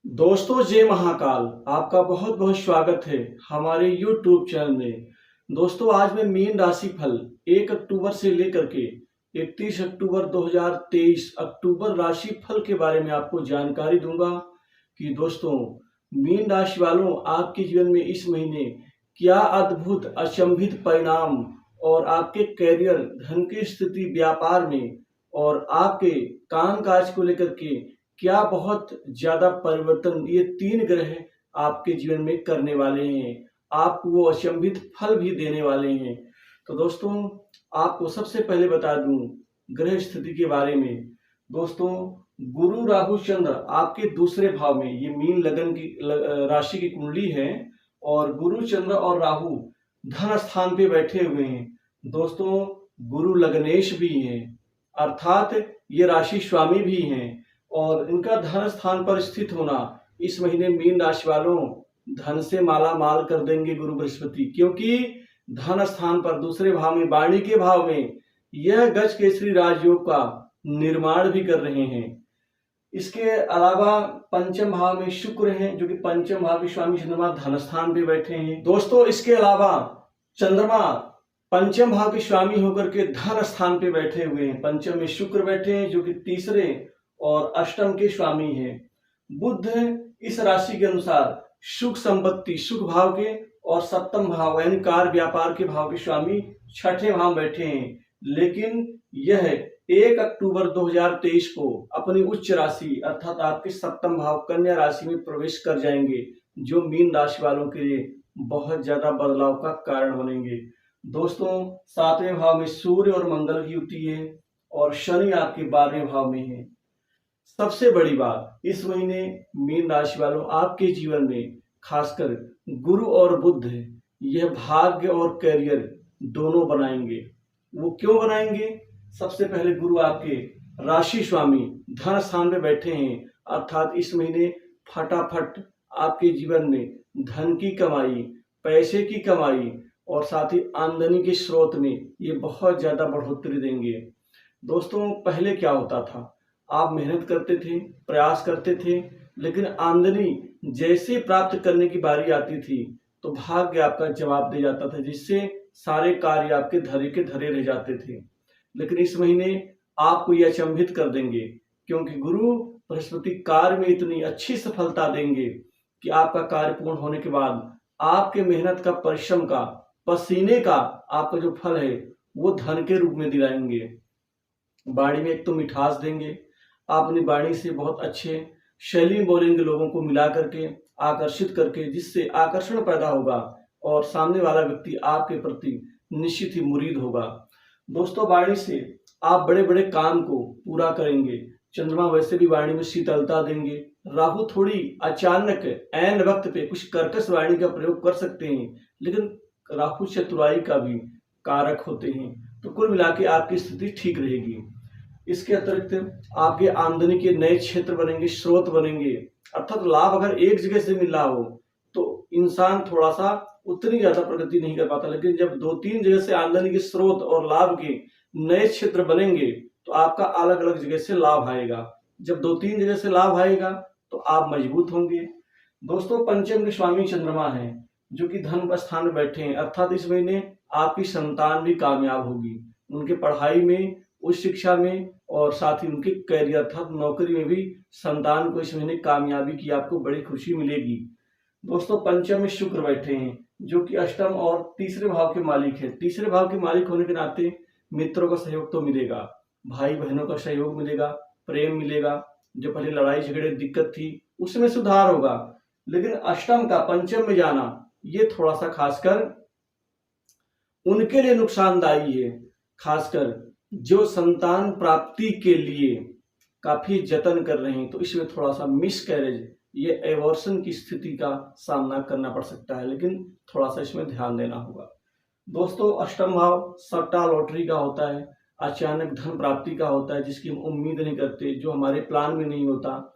दोस्तों जय महाकाल। आपका बहुत बहुत स्वागत है हमारे YouTube चैनल में। दोस्तों आज मैं मीन राशि फल 1 अक्टूबर से लेकर के 31 अक्टूबर 2023 अक्टूबर राशि फल के बारे में आपको जानकारी दूंगा कि दोस्तों मीन राशि वालों आपके जीवन में इस महीने क्या अद्भुत अचंभित परिणाम और आपके कैरियर, धन की स्थिति, व्यापार में और आपके काम काज को लेकर के क्या बहुत ज्यादा परिवर्तन ये तीन ग्रह आपके जीवन में करने वाले हैं। आपको वो अचंभित फल भी देने वाले हैं। तो दोस्तों आपको सबसे पहले बता दूं ग्रह स्थिति के बारे में। दोस्तों गुरु राहु चंद्र आपके दूसरे भाव में, ये मीन लगन की राशि की कुंडली है और गुरु चंद्र और राहु धन स्थान पे बैठे हुए हैं। दोस्तों गुरु लग्नेश भी हैं, अर्थात ये राशि स्वामी भी हैं और इनका धन स्थान पर स्थित होना इस महीने मीन राशि वालों धन से माला माल कर देंगे गुरु बृहस्पति, क्योंकि धन स्थान पर दूसरे भाव में, वाणी के भाव में यह गज केसरी राजयोग का निर्माण भी कर रहे हैं। इसके अलावा पंचम भाव में शुक्र हैं, जो कि पंचम भाव के स्वामी चंद्रमा धन स्थान पे बैठे हैं। दोस्तों इसके अलावा चंद्रमा पंचम भाव के स्वामी होकर के धन स्थान पे बैठे हुए हैं। पंचम में शुक्र बैठे हैं जो कि तीसरे और अष्टम के स्वामी हैं। बुध इस राशि के अनुसार सुख संपत्ति, सुख भाव के और सप्तम भाव यानी कार्य व्यापार के भाव के स्वामी छठे भाव बैठे हैं। लेकिन यह 1 अक्टूबर 2023 को अपनी उच्च राशि अर्थात आपके सप्तम भाव कन्या राशि में प्रवेश कर जाएंगे, जो मीन राशि वालों के लिए बहुत ज्यादा बदलाव का कारण बनेंगे। दोस्तों 7वें भाव में सूर्य और मंगल की युति है और शनि आपके 12वें भाव में है। सबसे बड़ी बात, इस महीने मीन राशि वालों आपके जीवन में खासकर गुरु और बुध यह भाग्य और करियर दोनों बनाएंगे। वो क्यों बनाएंगे? सबसे पहले गुरु आपके राशि स्वामी धन स्थान में बैठे हैं, अर्थात इस महीने फटाफट आपके जीवन में धन की कमाई, पैसे की कमाई और साथ ही आमदनी के स्रोत में ये बहुत ज्यादा बढ़ोतरी देंगे। दोस्तों पहले क्या होता था, आप मेहनत करते थे, प्रयास करते थे, लेकिन आमदनी जैसे प्राप्त करने की बारी आती थी तो भाग्य आपका जवाब दे जाता था, जिससे सारे कार्य आपके धरे के धरे रह जाते थे। लेकिन इस महीने आपको ये अचंभित कर देंगे, क्योंकि गुरु बृहस्पति कार्य में इतनी अच्छी सफलता देंगे कि आपका कार्य पूर्ण होने के बाद आपके मेहनत का, परिश्रम का, पसीने का आपका जो फल है वो धन के रूप में दिलाएंगे। वाणी में एक तो मिठास देंगे, आप अपनी वाणी से बहुत अच्छे शैली में बोलेंगे, लोगों को मिला करके, आकर्षित करके, जिससे आकर्षण पैदा होगा और सामने वाला व्यक्ति आपके प्रति निश्चित ही मुरीद होगा। दोस्तों वाणी से आप बड़े बड़े काम को पूरा करेंगे। चंद्रमा वैसे भी वाणी में शीतलता देंगे। राहु थोड़ी अचानक ऐन वक्त पे कुछ कर्कश वाणी का प्रयोग कर सकते हैं, लेकिन राहु चतुराई का भी कारक होते हैं। तो कुल मिला के आपकी स्थिति ठीक रहेगी। इसके अतिरिक्त आपके आमदनी के नए क्षेत्र बनेंगे, स्रोत बनेंगे, अर्थात लाभ अगर एक जगह से मिल रहा हो तो इंसान थोड़ा सा उतनी ज्यादा प्रगति नहीं कर पाता, लेकिन जब 2-3 जगह से आमदनी के स्रोत और लाभ के नए क्षेत्र बनेंगे तो आपका अलग अलग जगह से लाभ आएगा। जब 2-3 जगह से लाभ आएगा तो आप मजबूत होंगे। दोस्तों पंचम के स्वामी चंद्रमा है, जो कि धन स्थान में बैठे हैं, अर्थात इस महीने आपकी संतान भी कामयाब होगी। उनके पढ़ाई में, उच्च शिक्षा में और साथ ही उनके करियर अर्थात नौकरी में भी संतान को इस महीने कामयाबी की आपको बड़ी खुशी मिलेगी। दोस्तों पंचम में शुक्र बैठे हैं, जो कि अष्टम और तीसरे भाव के मालिक है। तीसरे भाव के मालिक होने के नाते मित्रों का सहयोग तो मिलेगा, भाई बहनों का सहयोग मिलेगा, प्रेम मिलेगा। जो पहले लड़ाई झगड़े दिक्कत थी उसमें सुधार होगा, लेकिन अष्टम का पंचम में जाना ये थोड़ा सा खासकर उनके लिए नुकसानदायी है। खासकर जो संतान प्राप्ति के लिए काफी जतन कर रहे हैं तो इसमें थोड़ा सा मिसकैरेज, ये एबॉर्शन की स्थिति का सामना करना पड़ सकता है, लेकिन थोड़ा सा इसमें ध्यान देना होगा। दोस्तों अष्टम भाव सट्टा लॉटरी का होता है, अचानक धन प्राप्ति का होता है, जिसकी हम उम्मीद नहीं करते, जो हमारे प्लान में नहीं होता।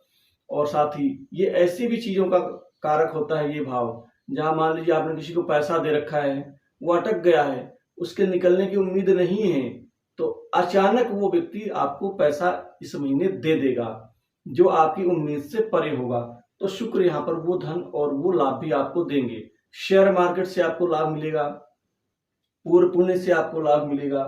और साथ ही ये ऐसी भी चीजों का कारक होता है ये भाव, जहां मान लीजिए आपने किसी को पैसा दे रखा है, वो अटक गया है, उसके निकलने की उम्मीद नहीं है, तो अचानक वो व्यक्ति आपको पैसा इस महीने दे देगा जो आपकी उम्मीद से परे होगा। तो शुक्र यहाँ पर वो धन और वो लाभ भी आपको देंगे। शेयर मार्केट से आपको लाभ मिलेगा, पूर्व पुण्य से आपको लाभ मिलेगा।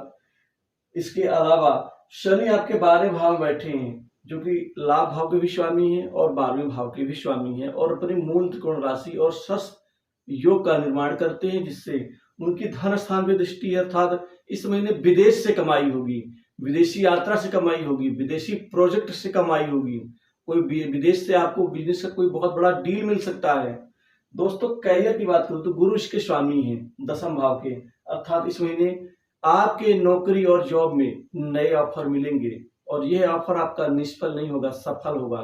इसके अलावा शनि आपके 12वें भाव में बैठे हैं, जो कि लाभ भाव के भी स्वामी हैं और 12वें भाव के भी स्वामी हैं, और अपनी मूल त्रिकोण राशि और षष्ठ योग का निर्माण करते हैं, जिससे उनकी धन स्थान पे दृष्टि है, अर्थात इस महीने विदेश से कमाई होगी, विदेशी यात्रा से कमाई होगी, विदेशी प्रोजेक्ट से कमाई होगी, कोई विदेश से आपको बिजनेस का कोई बहुत बड़ा डील मिल सकता है। दोस्तों करियर की बात करूं तो गुरु इसके स्वामी हैं 10वें भाव के, अर्थात इस महीने आपके नौकरी और जॉब में नए ऑफर मिलेंगे और यह ऑफर आपका निष्फल नहीं होगा, सफल होगा।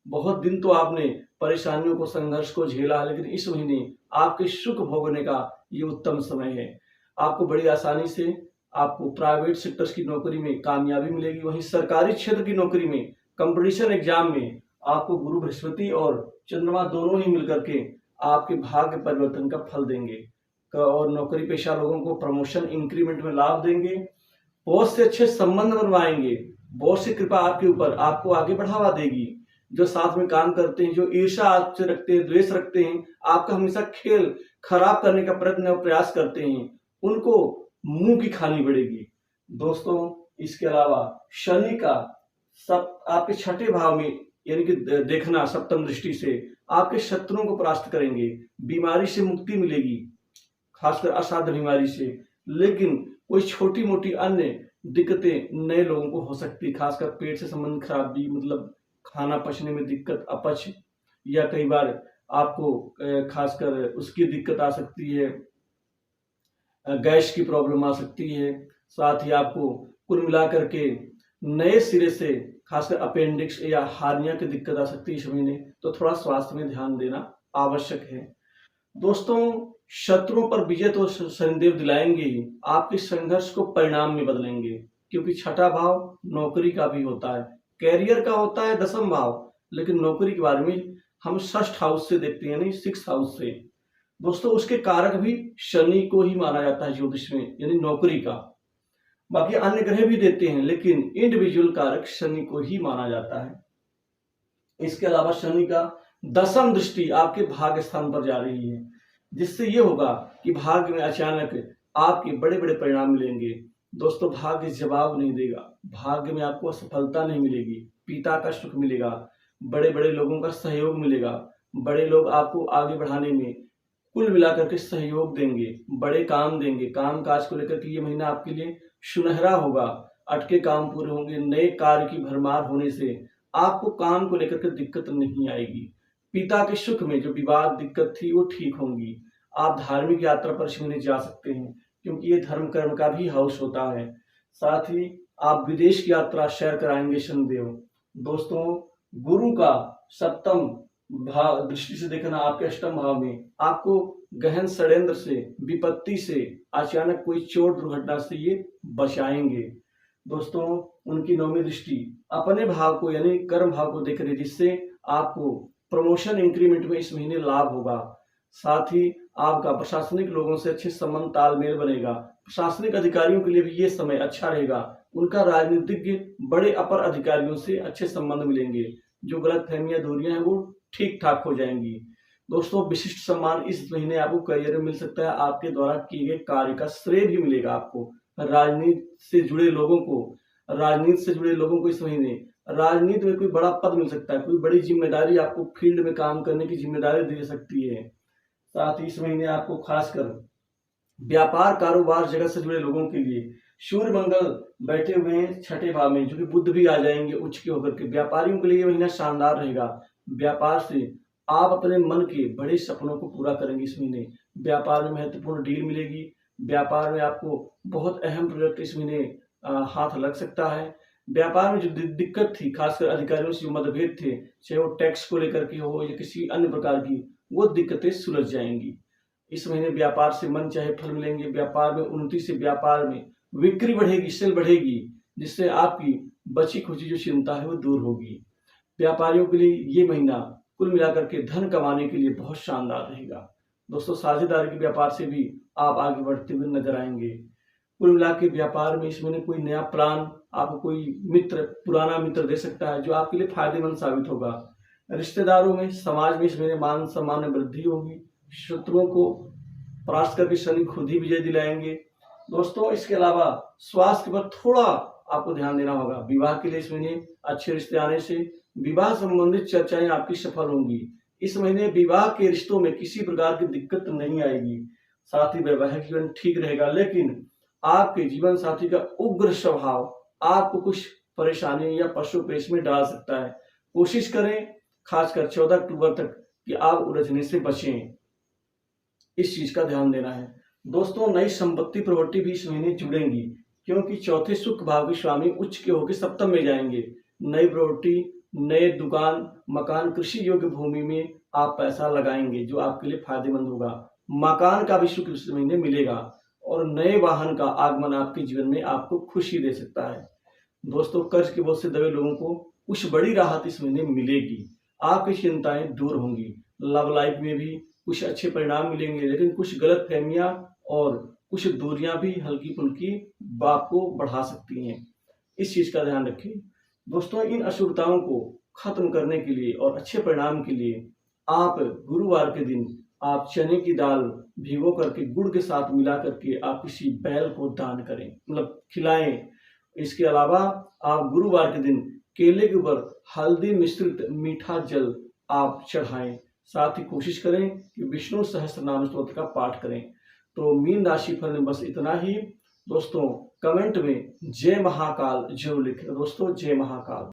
बहुत दिन तो आपने परेशानियों को, संघर्ष को झेला, लेकिन इस महीने आपके सुख भोगने का ये उत्तम समय है। आपको बड़ी आसानी से आपको प्राइवेट सेक्टर्स की नौकरी में कामयाबी मिलेगी, वहीं सरकारी क्षेत्र की नौकरी में, कंपटीशन एग्जाम में आपको गुरु बृहस्पति और चंद्रमा दोनों ही मिलकर के आपके भाग्य परिवर्तन का फल देंगे और नौकरी पेशा लोगों को प्रमोशन, इंक्रीमेंट में लाभ देंगे। बॉस से अच्छे संबंध बनवाएंगे, बॉस की कृपा आपके ऊपर आपको आगे बढ़ावा देगी। जो साथ में काम करते हैं, जो ईर्ष्या आपसे रखते हैं, द्वेष रखते हैं, आपका हमेशा खेल खराब करने का प्रयत्न और प्रयास करते हैं, उनको मुंह की खानी पड़ेगी। दोस्तों इसके अलावा शनि का आपके 6ठे भाव में यानी कि देखना सप्तम दृष्टि से आपके शत्रुओं को परास्त करेंगे, बीमारी से मुक्ति मिलेगी, खासकर असाध्य बीमारी से। लेकिन कोई छोटी मोटी अन्य दिक्कतें नए लोगों को हो सकती है, खासकर पेट से संबंधित खराबी, मतलब खाना पचने में दिक्कत, अपच, या कई बार आपको खासकर उसकी दिक्कत आ सकती है, गैस की प्रॉब्लम आ सकती है। साथ ही आपको कुल मिलाकर के नए सिरे से खासकर अपेंडिक्स या हार्निया की दिक्कत आ सकती है इस महीने, तो थोड़ा स्वास्थ्य में ध्यान देना आवश्यक है। दोस्तों शत्रुओं पर विजय तो शनिदेव दिलाएंगे ही, आपके संघर्ष को परिणाम में बदलेंगे, क्योंकि 6ठा भाव नौकरी का भी होता है, कैरियर का होता है 10वां भाव, लेकिन नौकरी के बारे में हम 6th हाउस से देखते हैं, यानी 6th हाउस से। दोस्तों उसके कारक भी शनि को ही माना जाता है ज्योतिष में, यानी नौकरी का। बाकी अन्य ग्रह भी देते हैं, लेकिन इंडिविजुअल कारक शनि को ही माना जाता है। इसके अलावा शनि का 10वीं दृष्टि आपके भाग्य स्थान पर जा रही है, जिससे ये होगा कि भाग्य में अचानक आपके बड़े बड़े परिणाम मिलेंगे। दोस्तों भाग्य जवाब नहीं देगा, भाग्य में आपको असफलता नहीं मिलेगी, पिता का सुख मिलेगा, बड़े बड़े लोगों का सहयोग मिलेगा, बड़े लोग आपको आगे बढ़ाने में कुल मिलाकर के सहयोग देंगे, बड़े काम देंगे। काम काज को लेकर के ये महीना आपके लिए सुनहरा होगा, अटके काम पूरे होंगे, नए कार्य की भरमार होने से आपको काम को लेकर के दिक्कत नहीं आएगी। पिता के सुख में जो विवाद दिक्कत थी वो ठीक होंगी। आप धार्मिक यात्रा पर इस महीने जा सकते हैं, क्योंकि ये धर्म कर्म का भी हाउस होता है। साथ ही आप विदेश की यात्रा शेयर कराएंगे शनिदेव। दोस्तों गुरु का 7म भाव दृष्टि से देखना आपके 8म भाव में आपको गहन षड्यंत्र से, विपत्ति से, अचानक कोई चोट दुर्घटना से ये बचाएंगे। दोस्तों उनकी 9वीं दृष्टि अपने भाव को यानी कर्म भाव को देख रही है, जिससे आपको प्रमोशन इंक्रीमेंट में इस महीने लाभ होगा। साथ ही आपका प्रशासनिक लोगों से अच्छे संबंध, तालमेल बनेगा। प्रशासनिक अधिकारियों के लिए भी ये समय अच्छा रहेगा, उनका राजनीतिक बड़े अपर अधिकारियों से अच्छे संबंध मिलेंगे, जो गलत फहमियां दूरियां हैं वो ठीक ठाक हो जाएंगी। दोस्तों विशिष्ट सम्मान इस महीने आपको करियर में मिल सकता है, आपके द्वारा किए गए कार्य का श्रेय भी मिलेगा आपको। राजनीति से जुड़े लोगों को इस महीने राजनीति में कोई बड़ा पद मिल सकता है, कोई बड़ी जिम्मेदारी आपको फील्ड में काम करने की जिम्मेदारी दे सकती है। साथ ही इस महीने आपको खासकर व्यापार कारोबार जगत से जुड़े लोगों के लिए सूर्य मंगल बैठे हुए हैं 6ठे भाव में, जो कि बुध भी आ जाएंगे उच्च के होकर के। व्यापारियों के लिए ये महीना शानदार रहेगा। व्यापार से आप अपने मन के बड़े सपनों को पूरा करेंगे इस महीने। व्यापार में महत्वपूर्ण डील मिलेगी, व्यापार में आपको बहुत अहम प्रोजेक्ट इस महीने हाथ लग सकता है। व्यापार में जो दिक्कत थी, खासकर अधिकारियों से जो मतभेद थे, चाहे वो टैक्स को लेकर के हो या किसी अन्य प्रकार की, वो दिक्कतें सुलझ जाएंगी। इस महीने व्यापार से मन चाहे फल मिलेंगे। व्यापार में उन्नति से व्यापार में बिक्री बढ़ेगी, सेल बढ़ेगी, जिससे आपकी बची खुची जो चिंता है वो दूर होगी। व्यापारियों के लिए ये महीना कुल मिलाकर के धन कमाने के लिए बहुत शानदार रहेगा। दोस्तों साझेदारी के व्यापार से भी आप आगे बढ़ते हुए नजर आएंगे। कुल मिला के व्यापार में इस महीने कोई नया प्लान आपको कोई मित्र, पुराना मित्र दे सकता है, जो आपके लिए फायदेमंद साबित होगा। रिश्तेदारों में, समाज में इस महीने मान सम्मान में वृद्धि होगी। शत्रुओं को परास्त करके शनि खुद ही विजय दिलाएंगे। दोस्तों इसके अलावा स्वास्थ्य पर थोड़ा आपको ध्यान देना होगा। विवाह के लिए इस महीने अच्छे रिश्ते आने से विवाह संबंधित चर्चाएं आपकी सफल होंगी। इस महीने विवाह के रिश्तों में किसी प्रकार की दिक्कत नहीं आएगी। साथ ही वैवाहिक जीवन ठीक रहेगा, लेकिन आपके जीवन साथी का उग्र स्वभाव आपको कुछ परेशानी या पशुपेश में डाल सकता है। कोशिश करें खासकर 14 अक्टूबर तक कि आप उलझने से बचें। इस चीज का ध्यान देना है। दोस्तों नई संपत्ति प्रॉपर्टी भी इस महीने जुड़ेंगी, क्योंकि चौथे सुख भाव के स्वामी उच्च के होकर सप्तम में जाएंगे। नई प्रॉपर्टी, नए दुकान, मकान, कृषि योग्य भूमि में आप पैसा लगाएंगे जो आपके लिए फायदेमंद होगा। मकान का भी सुख इस महीने मिलेगा और नए वाहन का आगमन आपके जीवन में आपको खुशी दे सकता है। दोस्तों कर्ज के बोझ से दबे लोगों को कुछ बड़ी राहत इस महीने मिलेगी। आपकी चिंताएं दूर होंगी। लव लाइफ में भी कुछ अच्छे परिणाम मिलेंगे, लेकिन कुछ गलत फहमियां और कुछ दूरियां भी हल्की फुल्की बात को बढ़ा सकती हैं। इस चीज का ध्यान रखें। दोस्तों इन अशुभताओं को खत्म करने के लिए और अच्छे परिणाम के लिए आप गुरुवार के दिन आप चने की दाल भिगो करके गुड़ के साथ मिला करके आप किसी बैल को दान करें, मतलब खिलाएं। इसके अलावा आप गुरुवार के दिन केले के ऊपर हल्दी मिश्रित मीठा जल आप चढ़ाएं। साथ ही कोशिश करें कि विष्णु सहस्त्रनाम स्तोत्र का पाठ करें। तो मीन राशि फल में बस इतना ही। दोस्तों कमेंट में जय महाकाल जरूर लिखें। दोस्तों जय महाकाल।